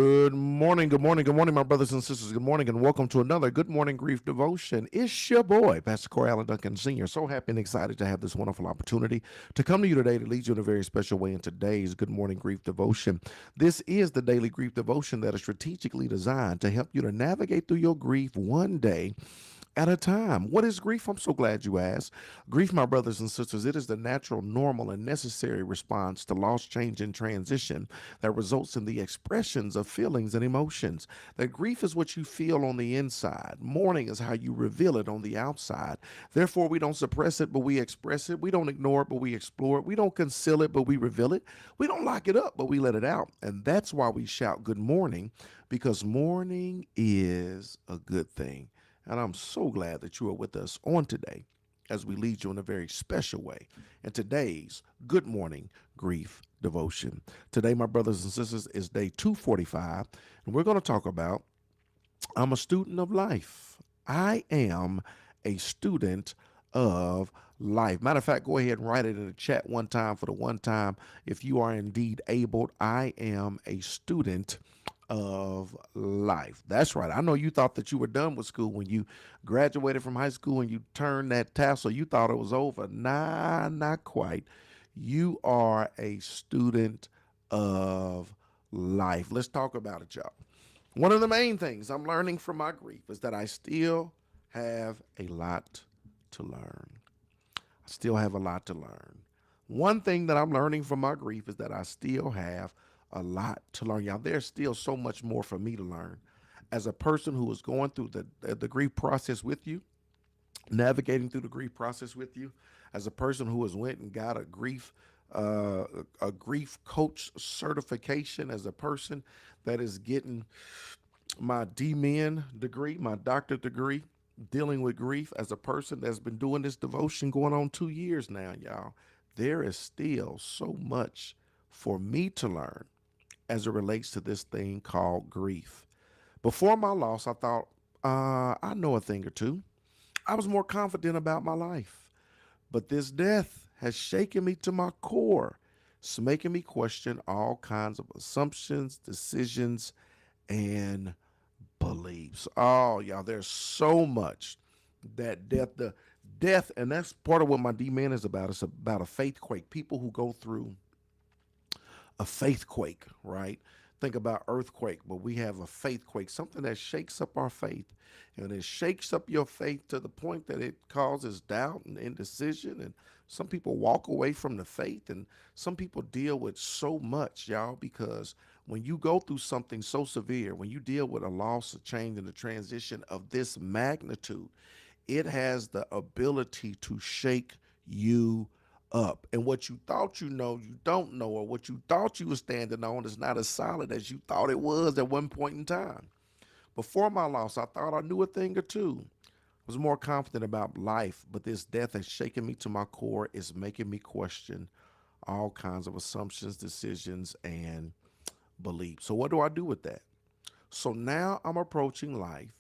Good morning, good morning, good morning, my brothers and sisters. Good morning, and welcome to another Good Morning Grief Devotion. It's your boy, Pastor Corey Allen Duncan Sr. So happy and excited to have this wonderful opportunity to come to you today to lead you in a very special way in today's Good Morning Grief Devotion. This is the daily grief devotion that is strategically designed to help you to navigate through your grief one day at a time. What is grief? I'm so glad you asked. Grief, my brothers and sisters, it is the natural, normal, and necessary response to loss, change, and transition that results in the expressions of feelings and emotions. That grief is what you feel on the inside. Mourning is how you reveal it on the outside. Therefore, we don't suppress it, but we express it. We don't ignore it, but we explore it. We don't conceal it, but we reveal it. We don't lock it up, but we let it out. And that's why we shout good morning, because mourning is a good thing. And I'm so glad that you are with us on today as we lead you in a very special way in today's Good Morning Grief Devotion. Today, my brothers and sisters, is day 245, and we're going to talk about I'm a student of life. I am a student of life. Matter of fact, go ahead and write it in the chat one time for the one time. If you are indeed able, I am a student of life. That's right. I know you thought that you were done with school when you graduated from high school and you turned that tassel. You thought it was over. Nah, not quite. You are a student of life. Let's talk about it, y'all. One of the main things I'm learning from my grief is that I still have a lot to learn. I still have a lot to learn. One thing that I'm learning from my grief is that I still have a lot to learn. Y'all, there's still so much more for me to learn. As a person who is going through the grief process with you, navigating through the grief process with you, as a person who has went and got uh, a grief coach certification, as a person that is getting my DMin degree, my doctorate degree, dealing with grief, as a person that's been doing this devotion going on 2 years now, y'all, there is still so much for me to learn as it relates to this thing called grief. Before my loss, I thought, I know a thing or two. I was more confident about my life. But this death has shaken me to my core. It's making me question all kinds of assumptions, decisions, and beliefs. Oh, y'all, there's so much that death, and that's part of what my D man is about. It's about a faith quake. People who go through a faith quake, right? Think about earthquake, but we have a faith quake, something that shakes up our faith. And it shakes up your faith to the point that it causes doubt and indecision. And some people walk away from the faith, and some people deal with so much, y'all, because when you go through something so severe, when you deal with a loss, a change, and a transition of this magnitude, it has the ability to shake you up. And what you thought you know, you don't know, or what you thought you were standing on is not as solid as you thought it was at one point in time. Before my loss, I thought I knew a thing or two. I was more confident about life, but this death has shaken me to my core. It's making me question all kinds of assumptions, decisions, and beliefs. So what do I do with that? So now I'm approaching life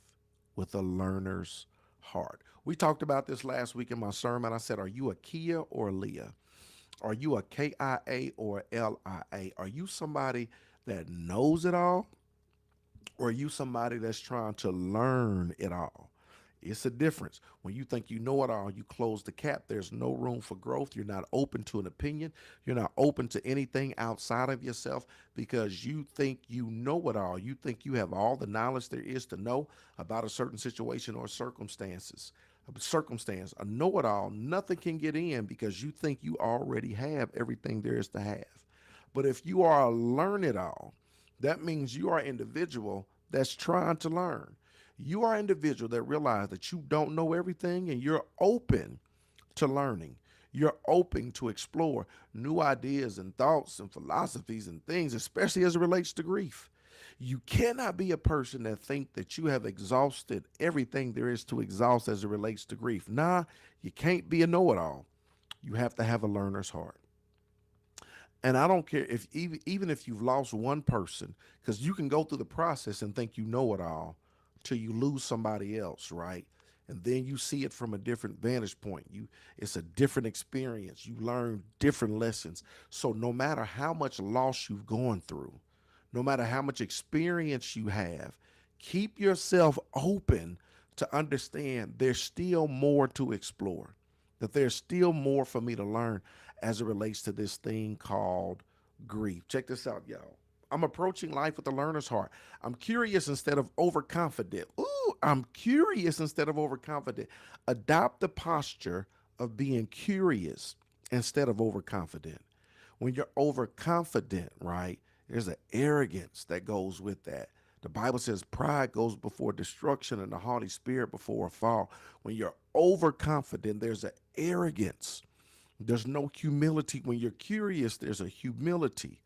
with a learner's heart. We talked about this last week in my sermon. I said, are you a Kia or a Leah? Are you a KIA or a LIA? Are you somebody that knows it all? Or are you somebody that's trying to learn it all? It's a difference. When you think you know it all, you close the cap. There's no room for growth. You're not open to an opinion. You're not open to anything outside of yourself because you think you know it all. You think you have all the knowledge there is to know about a certain situation or circumstances. A circumstance, a know it all, nothing can get in because you think you already have everything there is to have. But if you are a learn it all, that means you are an individual that's trying to learn. You are an individual that realize that you don't know everything and you're open to learning. You're open to explore new ideas and thoughts and philosophies and things, especially as it relates to grief. You cannot be a person that think that you have exhausted everything there is to exhaust as it relates to grief. Nah, you can't be a know-it-all. You have to have a learner's heart. And I don't care if even if you've lost one person, because you can go through the process and think you know it all till you lose somebody else, right? And then you see it from a different vantage point. It's a different experience. You learn different lessons. So no matter how much loss you've gone through, No matter how much experience you have, keep yourself open to understand there's still more to explore, that there's still more for me to learn as it relates to this thing called grief. Check this out, y'all. I'm approaching life with a learner's heart. I'm curious instead of overconfident. Ooh, I'm curious instead of overconfident. Adopt the posture of being curious instead of overconfident. When you're overconfident, right, there's an arrogance that goes with that. The Bible says pride goes before destruction and the haughty spirit before a fall. When you're overconfident, there's an arrogance. There's no humility. When you're curious, there's a humility.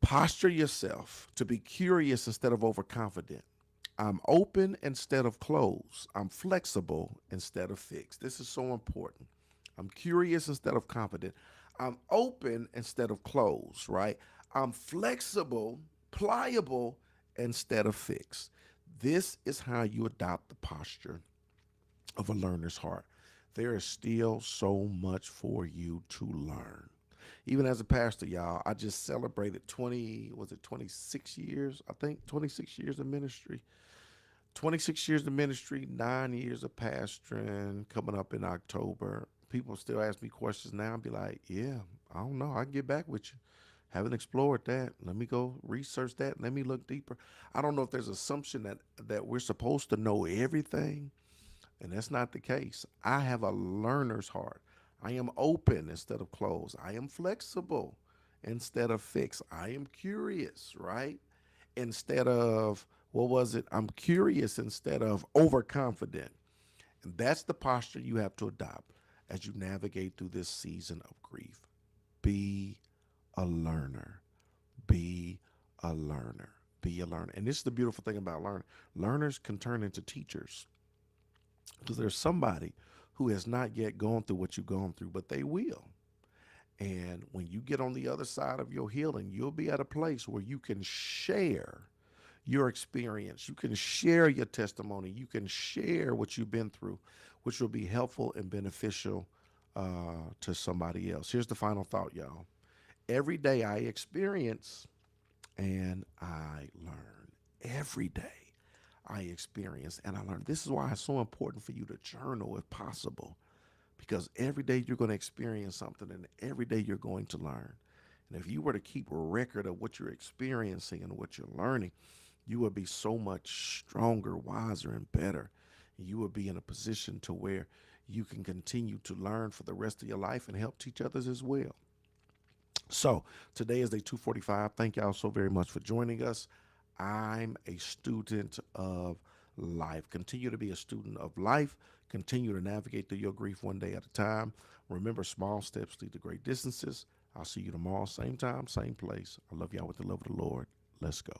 Posture yourself to be curious instead of overconfident. I'm open instead of closed. I'm flexible instead of fixed. This is so important. I'm curious instead of confident. I'm open instead of closed, right? I'm flexible, pliable instead of fixed. This is how you adopt the posture of a learner's heart. There is still so much for you to learn. Even as a pastor, y'all, I just celebrated 20, was it 26 years? I think 26 years of ministry. 26 years of ministry, 9 years of pastoring coming up in October. People still ask me questions now. I'll be like, yeah, I don't know. I can get back with you. Haven't explored that. Let me go research that. Let me look deeper. I don't know if there's assumption that we're supposed to know everything, and that's not the case. I have a learner's heart. I am open instead of closed. I am flexible instead of fixed. I am curious, right? Instead of, what was it? I'm curious instead of overconfident. And that's the posture you have to adopt as you navigate through this season of grief. Be a learner. Be a learner. Be a learner. And this is the beautiful thing about learning. Learners can turn into teachers because there's somebody who has not yet gone through what you've gone through, but they will. And when you get on the other side of your healing, you'll be at a place where you can share your experience. You can share your testimony. You can share what you've been through, which will be helpful and beneficial to somebody else. Here's the final thought, y'all. Every day I experience and I learn. Every day I experience and I learn. This is why it's so important for you to journal if possible, because every day you're going to experience something and every day you're going to learn. And if you were to keep a record of what you're experiencing and what you're learning, you would be so much stronger, wiser, and better. You would be in a position to where you can continue to learn for the rest of your life and help teach others as well. So today is day 245. Thank y'all so very much for joining us. I'm a student of life. Continue to be a student of life. Continue to navigate through your grief one day at a time. Remember, small steps lead to great distances. I'll see you tomorrow, same time, same place. I love y'all with the love of the Lord. Let's go.